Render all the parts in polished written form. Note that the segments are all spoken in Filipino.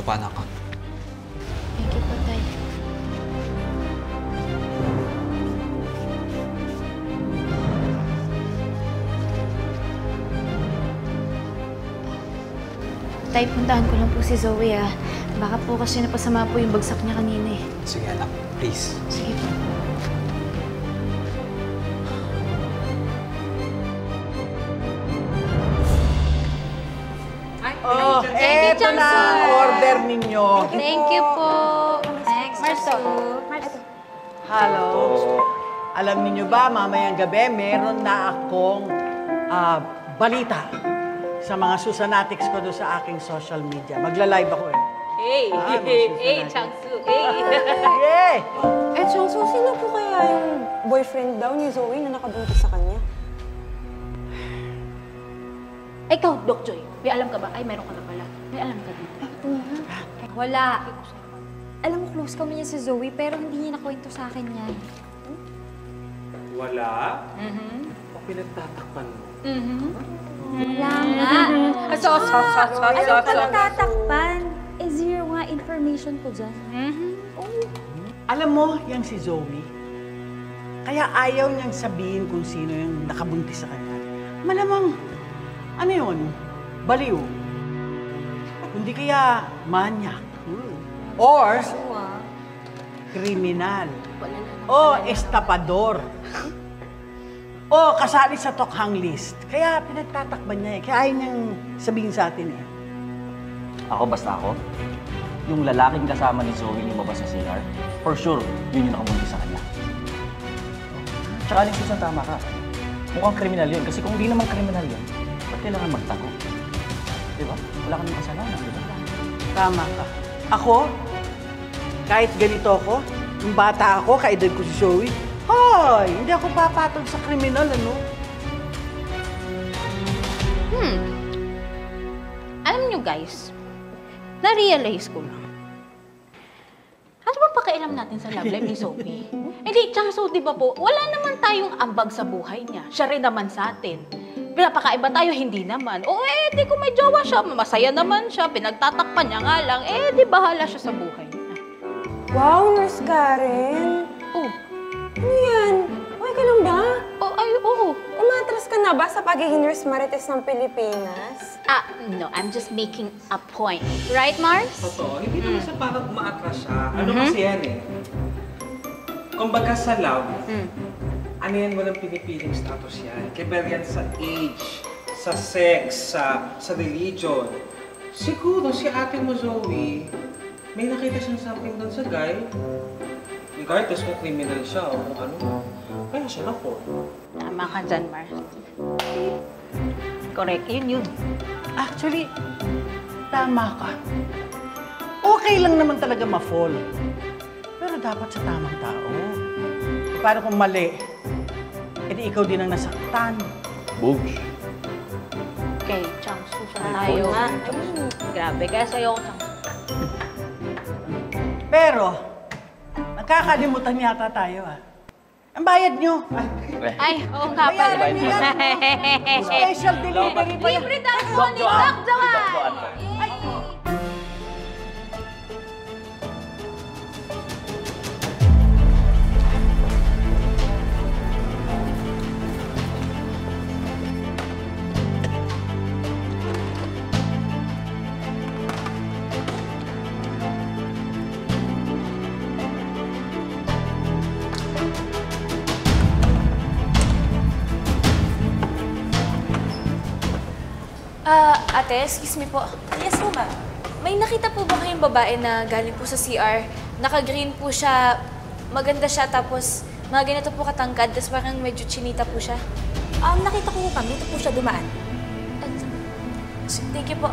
pa, anak. Thank you po, Tay. Tay, puntahan ko lang po si Zoe, ah. Baka po kasi napasama po yung bagsak niya kanina, eh. Sige, anak. Please. Sige po. Oh, eto na ang order ninyo. Thank you po. Thanks, Marso. Hello. Alam niyo ba, mamayang gabi, meron na akong balita sa mga Susanatics ko doon sa aking social media. Magla-live ako eh. Hey, Changsu, hey. Yeah! Changsu, sino po kaya yung boyfriend daw ni Zoe na nakabuntis sa kanya? Ikaw, Doc Joy, may alam ka ba? Ay, meron ka na pala. May alam ka dito. Wala. Alam mo, close kami niya si Zoe, pero hindi niya nakwento sa akin yan. Wala? O pinagtatakpan mo? Wala nga. Alam ka natatakpan. Zero nga information ko dyan. Alam mo, yang si Zoe, kaya ayaw niyang sabihin kung sino yung nakabuntis sa kanya. Malamang, ano yun? Baliw. Kundi kaya manyak. Or, kriminal. O estapador. O kasali sa tokhang list. Kaya pinagtatakban niya eh. Kaya ayaw niyang sabihin sa atin eh. Basta ako, yung lalaking kasama ni Zoe lumabas sa CR, for sure, yun yung nakabuntis sa kanya. Tsaka Aling Susan, tama ka. Mukhang kriminal yun. Kasi kung hindi naman kriminal yun, ba't kailangan magtago? Di ba? Wala kang kasalanan, di ba? Tama ka. Ako, kahit ganito ako, yung bata ako, kaedad ko si Zoe, hoy, hindi ako papatol sa kriminal, ano? Alam nyo guys, na-realize ko lang. Ano ba pakialam natin sa love life ni Sophie? Hindi, Changsu, di ba po, wala naman tayong ambag sa buhay niya. Siya rin naman sa atin. Pinapakaiba tayo, hindi naman. O di kung may jowa siya, masaya naman siya, pinagtatakpan niya nga lang, di bahala siya sa buhay niya. Wow, Nurse Karen! Oh. Ano yan? Okay ka lang ba? Oo. Umatras ka na ba sa pagiging Nurse Marites ng Pilipinas? No, I'm just making a point. Right, Mars? Totoo, hindi naman siya parang umaatras siya. Ano kasi yan eh? Kumbaga sa love, ano yan, walang pinipiling status yan. Kaya yan sa age, sa sex, sa religion. Siguro si ate mo, Zoe, may nakita siyang something doon sa guy. Regardless kung criminal siya o kung ano. Kaya siya na-fall. Tama ka dyan, Mars. Correct, yun. Actually, tama ka. Okay lang naman talaga ma-fall. Pero dapat sa tamang tao. E paano kung mali? E di ikaw din ang nasaktan. Boobs. Okay, Changsu, tayo. Grabe, kaya sa'yo, Changsu. Pero, nakakalimutan yata tayo ah. Ang bayad nyo. Ay, oo nga pala. Bayaran nyo yan. Special delivery pa yan. Libre tayo mo ni Doc Johan! Ate, excuse me po. Yes po, ma'am. May nakita po ba kayong babae na galing po sa CR? Naka-green po siya, maganda siya, tapos mga ganito po katangkad, tapos parang medyo chinita po siya. Nakita ko po kami. Dito po siya dumaan. Thank you po.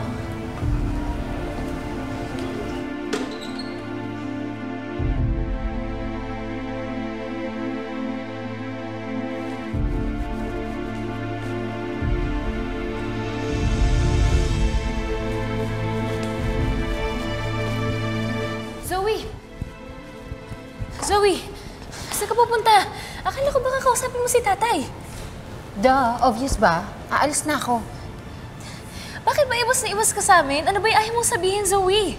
Zoe! Saan ka pupunta? Akala ko baka kausapin mo si tatay. Duh, obvious ba? Aalis na ako. Bakit ba iwas na iwas ka sa amin? Ano ba yung ayaw mong sabihin, Zoe?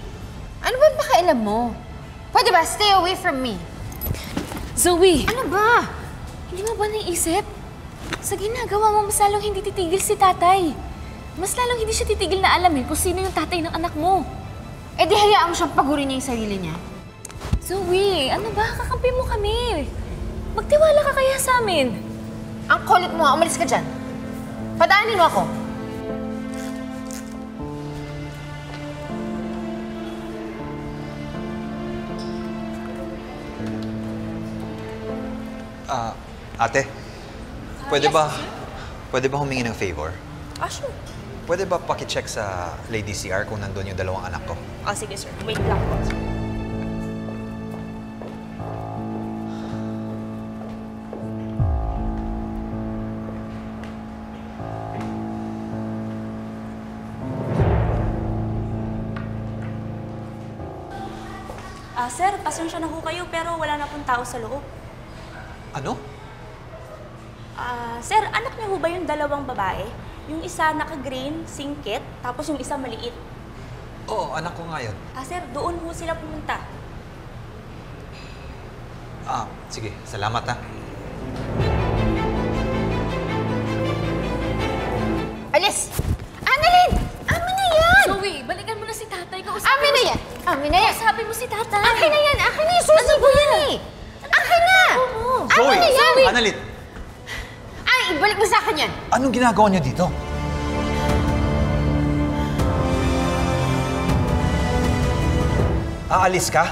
Ano ba pakialam mo? Pwede ba, stay away from me? Zoe! Ano ba? Hindi mo ba naisip? Sa ginagawa mo, mas lalong hindi titigil si tatay. Mas lalong hindi siya titigil na alamin kung sino yung tatay ng anak mo. Eh di hayaan mo siyang pagurin niya yung sarili niya. Zoe, ano ba? Kakampi mo kami. Magtiwala ka kaya sa amin. Ang kulit mo, umalis ka dyan. Padaanin mo ako. Ate, pwede ba humingi ng favor? Sure. Pwede ba paki-check sa Lady CR kung nandun yung dalawang anak ko? Sige, sir. Wait lang po. Sir, pasensya na ho kayo pero wala na pong tao sa loob. Ano? Sir, anak niyo ho ba yung dalawang babae? Yung isa naka-green, singkit, tapos yung isa maliit. Oo, anak ko nga yun. Sir, doon ho sila pumunta. Sige. Salamat, ha. Alis! Annalyn! Amin na yan! Zoe, balikan mo na si tatay. Amin na yan! Amin na yan! Sabi mo si tatay. Akin na yan! Akin na yung susi ko yan eh! Akin na! Zoe! Amin na yan! Annalyn! Ay, ibalik mo sa akin yan! Anong ginagawa niyo dito? Aalis ka?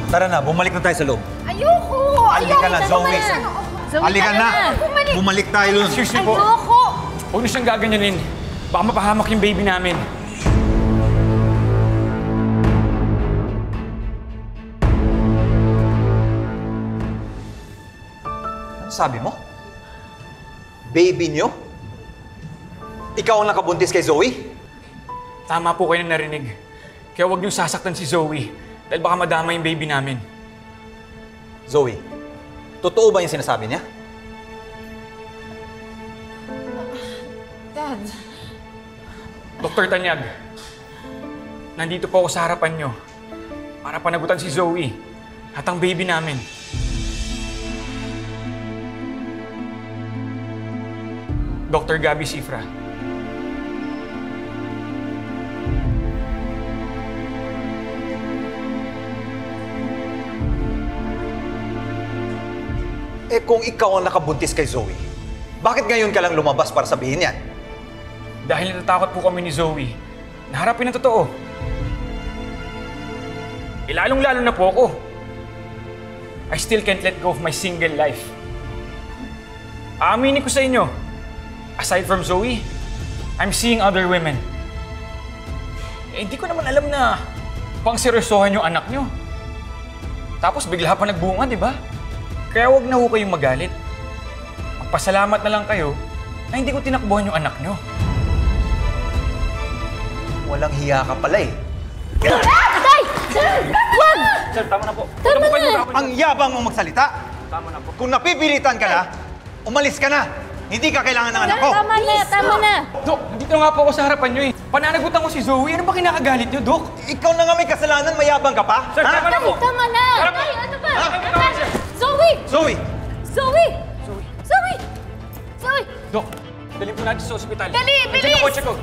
Tara na, bumalik na tayo sa loob. Ayoko! Halika na, Zoe! Zoe, Halika na! Bumalik tayo dun. Excuse me po. Ayoko! Huwag niyo siyang gaganyanin. Baka mapahamak yung baby namin. Ano sabi mo? Baby niyo? Ikaw ang nakabuntis kay Zoe? Tama po kayo na narinig. Kaya huwag niyong sasaktan si Zoe. Dahil baka madama yung baby namin. Zoe, totoo ba yung sinasabi niya? Dad. Dr. Tanyag, nandito po ako sa harapan niyo para panagutan si Zoe at ang baby namin. Dr. Gabby Cifra. Eh kung ikaw ang nakabuntis kay Zoe, bakit ngayon ka lang lumabas para sabihin yan? Dahil natatakot po kami ni Zoe na harapin ang totoo. Lalong-lalo na po ako. I still can't let go of my single life. Aaminin ko sa inyo, aside from Zoe, I'm seeing other women. Eh, hindi ko naman alam na pang-seryosohan yung anak nyo. Tapos bigla pa nagbunga, di ba? Kaya huwag na ho kayong magalit. Magpasalamat na lang kayo na hindi ko tinakbuhan yung anak nyo. Walang hiya ka pala eh. Tay! Wag! Sir, tama na po. Tama na! Ang yabang mong magsalita. Tama na po. Kung napipilitan ka na, umalis ka na. Hindi ka kailangan ng anak ko. Tama na, tama na. Dok, nandito nga po ako sa harapan nyo eh. Pananagutan ko si Zoe. Ano ba kinakagalit nyo, Dok? Ikaw na nga may kasalanan, mayabang ka pa? Sir, tama na po. Tama na. Tama na. Tay, ano ba? Tama na, sir. Zoe! Zoe! Zoe! Zoe! Zoe! Dok, dalhin po natin sa ospital. Dali, Nandiyan bilis! ang kotse ko.